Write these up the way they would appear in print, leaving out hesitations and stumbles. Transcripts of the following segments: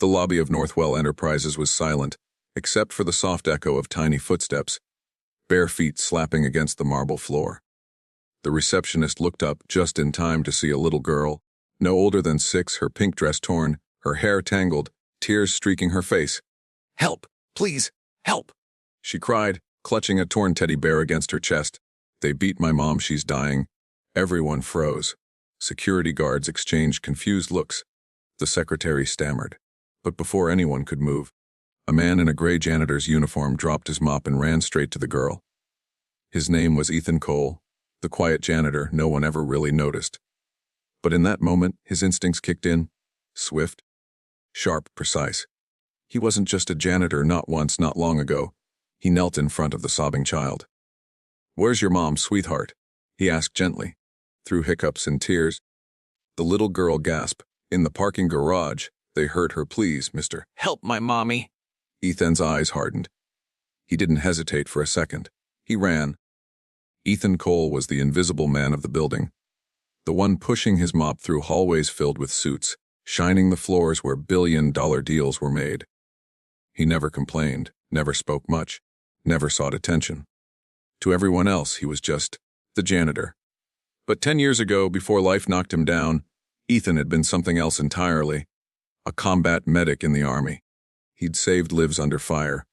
The lobby of Northwell Enterprises was silent, except for the soft echo of tiny footsteps, bare feet slapping against the marble floor. The receptionist looked up just in time to see a little girl, no older than 6, her pink dress torn, her hair tangled, tears streaking her face. "Help! Please! Help!" she cried, clutching a torn teddy bear against her chest. "They beat my mom, she's dying." Everyone froze. Security guards exchanged confused looks. The secretary stammered. But before anyone could move, a man in a gray janitor's uniform dropped his mop and ran straight to the girl. His name was Ethan Cole, the quiet janitor no one ever really noticed. But in that moment, his instincts kicked in. Swift, sharp, precise. He wasn't just a janitor, not once, not long ago. He knelt in front of the sobbing child. "Where's your mom, sweetheart?" he asked gently. Through hiccups and tears, the little girl gasped. "In the parking garage. They hurt her, please, mister." "Help my mommy." Ethan's eyes hardened. He didn't hesitate for a second. He ran. Ethan Cole was the invisible man of the building, the one pushing his mop through hallways filled with suits, shining the floors where billion-dollar deals were made. He never complained, never spoke much, never sought attention. To everyone else, he was just the janitor. But 10 years ago, before life knocked him down, Ethan had been something else entirely. A combat medic in the army. He'd saved lives under fire,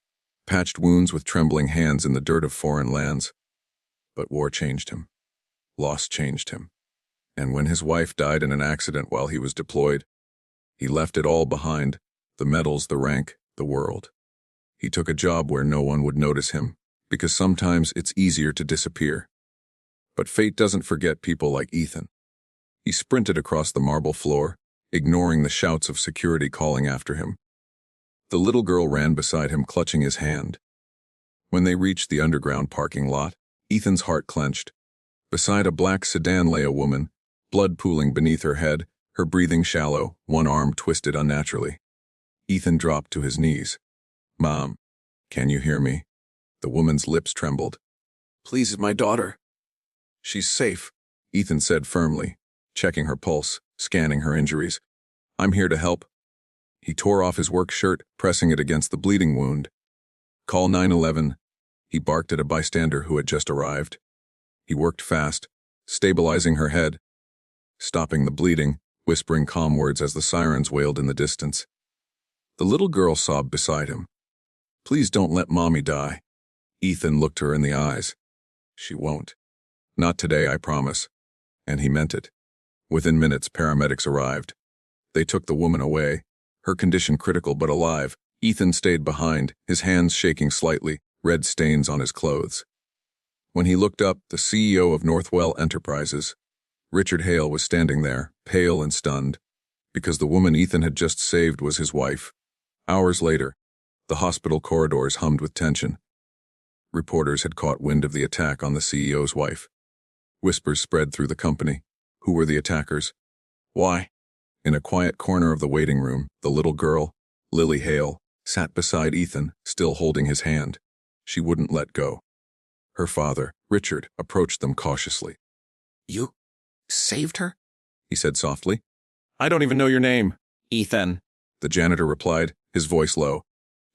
patched wounds with trembling hands in the dirt of foreign lands. But war changed him. Loss changed him. And when his wife died in an accident while he was deployed, he left it all behind, the medals, the rank, the world. He took a job where no one would notice him, because sometimes it's easier to disappear. But fate doesn't forget people like Ethan. He sprinted across the marble floor, ignoring the shouts of security calling after him. The little girl ran beside him, clutching his hand. When they reached the underground parking lot, Ethan's heart clenched. Beside a black sedan lay a woman, blood pooling beneath her head, her breathing shallow, one arm twisted unnaturally. Ethan dropped to his knees. "Mom, can you hear me?" The woman's lips trembled. "Please, my daughter." "She's safe," Ethan said firmly, checking her pulse, scanning her injuries. "I'm here to help." He tore off his work shirt, pressing it against the bleeding wound. "Call 911. He barked at a bystander who had just arrived. He worked fast, stabilizing her head, stopping the bleeding, whispering calm words as the sirens wailed in the distance. The little girl sobbed beside him. "Please don't let Mommy die." Ethan looked her in the eyes. "She won't. Not today, I promise." And he meant it. Within minutes, paramedics arrived. They took the woman away, her condition critical but alive. Ethan stayed behind, his hands shaking slightly, red stains on his clothes. When he looked up, the CEO of Northwell Enterprises, Richard Hale, was standing there, pale and stunned, because the woman Ethan had just saved was his wife. Hours later, the hospital corridors hummed with tension. Reporters had caught wind of the attack on the CEO's wife. Whispers spread through the company. Who were the attackers? Why? In a quiet corner of the waiting room, the little girl, Lily Hale, sat beside Ethan, still holding his hand. She wouldn't let go. Her father, Richard, approached them cautiously. "You saved her?" he said softly. "I don't even know your name." "Ethan," the janitor replied, his voice low.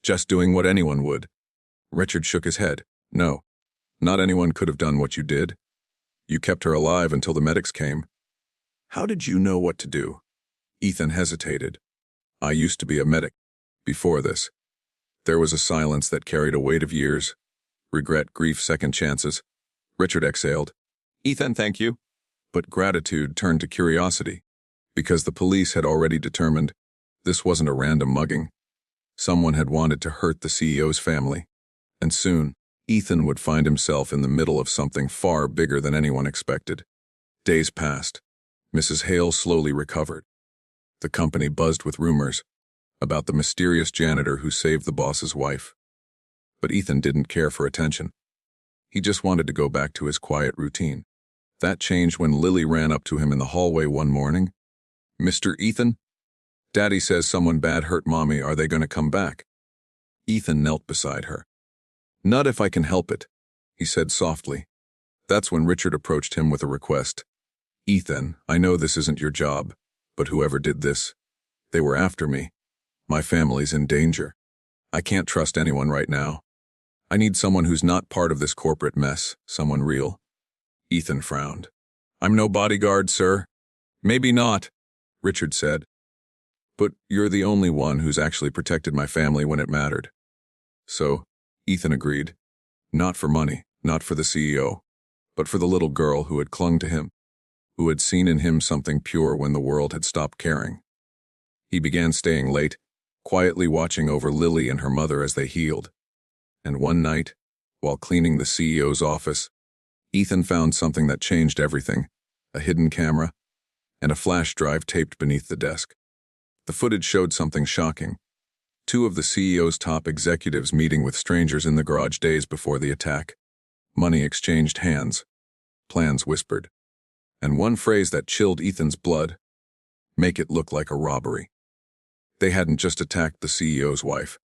"Just doing what anyone would." Richard shook his head. "No, not anyone could have done what you did. You kept her alive until the medics came." "How did you know what to do?" Ethan hesitated. "I used to be a medic. Before this." There was a silence that carried a weight of years. Regret, grief, second chances. Richard exhaled. "Ethan, thank you." But gratitude turned to curiosity, because the police had already determined this wasn't a random mugging. Someone had wanted to hurt the CEO's family. And soon, Ethan would find himself in the middle of something far bigger than anyone expected. Days passed. Mrs. Hale slowly recovered. The company buzzed with rumors about the mysterious janitor who saved the boss's wife. But Ethan didn't care for attention. He just wanted to go back to his quiet routine. That changed when Lily ran up to him in the hallway one morning. "Mr. Ethan? Daddy says someone bad hurt Mommy. Are they going to come back?" Ethan knelt beside her. "Not if I can help it," he said softly. That's when Richard approached him with a request. "Ethan, I know this isn't your job, but whoever did this, they were after me. My family's in danger. I can't trust anyone right now. I need someone who's not part of this corporate mess, someone real. Ethan frowned. I'm no bodyguard, sir. Maybe not, Richard said. But you're the only one who's actually protected my family when it mattered. So, Ethan agreed. Not for money, not for the CEO, but for the little girl who had clung to him, who had seen in him something pure when the world had stopped caring. He began staying late, quietly watching over Lily and her mother as they healed. And one night, while cleaning the CEO's office, Ethan found something that changed everything, a hidden camera and a flash drive taped beneath the desk. The footage showed something shocking. Two of the CEO's top executives meeting with strangers in the garage days before the attack. Money exchanged hands. Plans whispered. And one phrase that chilled Ethan's blood: make it look like a robbery. They hadn't just attacked the CEO's wife.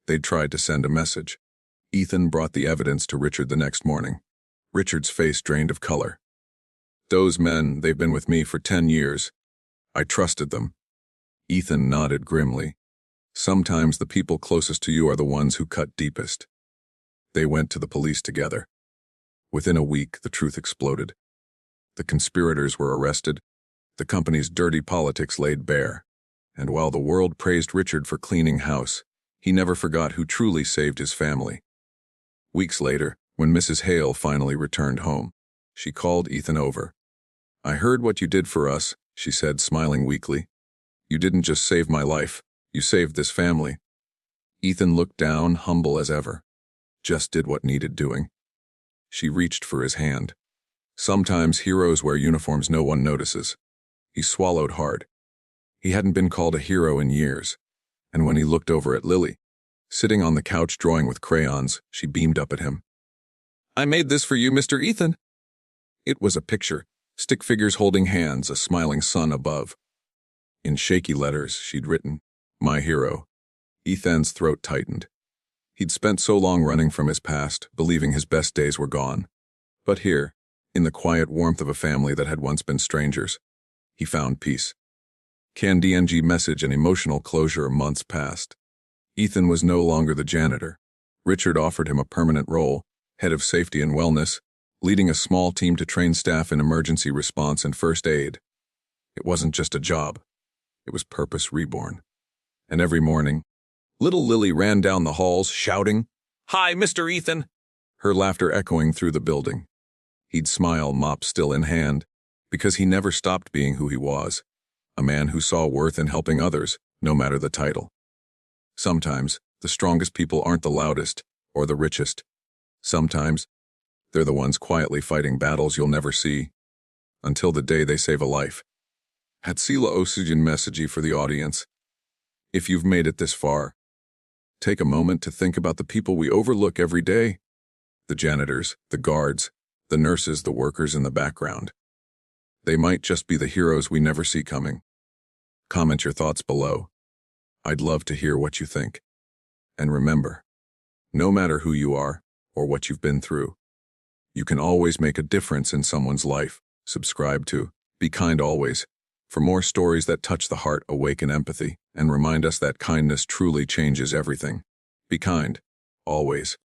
They'd tried to send a message. Ethan brought the evidence to Richard the next morning. Richard's face drained of color. Those men, they've been with me for 10 years. I trusted them. Ethan nodded grimly. Sometimes the people closest to you are the ones who cut deepest. They went to the police together. Within a week, the truth exploded. The conspirators were arrested. The company's dirty politics laid bare. And while the world praised Richard for cleaning house, he never forgot who truly saved his family. Weeks later, when Mrs. Hale finally returned home, she called Ethan over. I heard what you did for us, she said, smiling weakly. You didn't just save my life, you saved this family. Ethan looked down, humble as ever. Just did what needed doing. She reached for his hand. Sometimes heroes wear uniforms no one notices. He swallowed hard. He hadn't been called a hero in years. And when he looked over at Lily, sitting on the couch drawing with crayons, she beamed up at him. I made this for you, Mr. Ethan. It was a picture, stick figures holding hands, a smiling sun above. In shaky letters, she'd written, My hero. Ethan's throat tightened. He'd spent so long running from his past, believing his best days were gone. But here, in the quiet warmth of a family that had once been strangers, he found peace. DNG message and emotional closure. Months passed. Ethan was no longer the janitor. Richard offered him a permanent role, head of safety and wellness, leading a small team to train staff in emergency response and first aid. It wasn't just a job. It was purpose reborn. And every morning, little Lily ran down the halls, shouting, Hi, Mr. Ethan! Her laughter echoing through the building. He'd smile, mop still in hand, because he never stopped being who he was, a man who saw worth in helping others, no matter the title. Sometimes, the strongest people aren't the loudest or the richest. Sometimes, they're the ones quietly fighting battles you'll never see, until the day they save a life. Hatsila oxygen message for the audience. If you've made it this far, take a moment to think about the people we overlook every day. The janitors, the guards, the nurses, the workers in the background. They might just be the heroes we never see coming. Comment your thoughts below. I'd love to hear what you think. And remember, no matter who you are or what you've been through, you can always make a difference in someone's life. Subscribe to Be Kind Always for more stories that touch the heart, awaken empathy, and remind us that kindness truly changes everything. Be kind, always.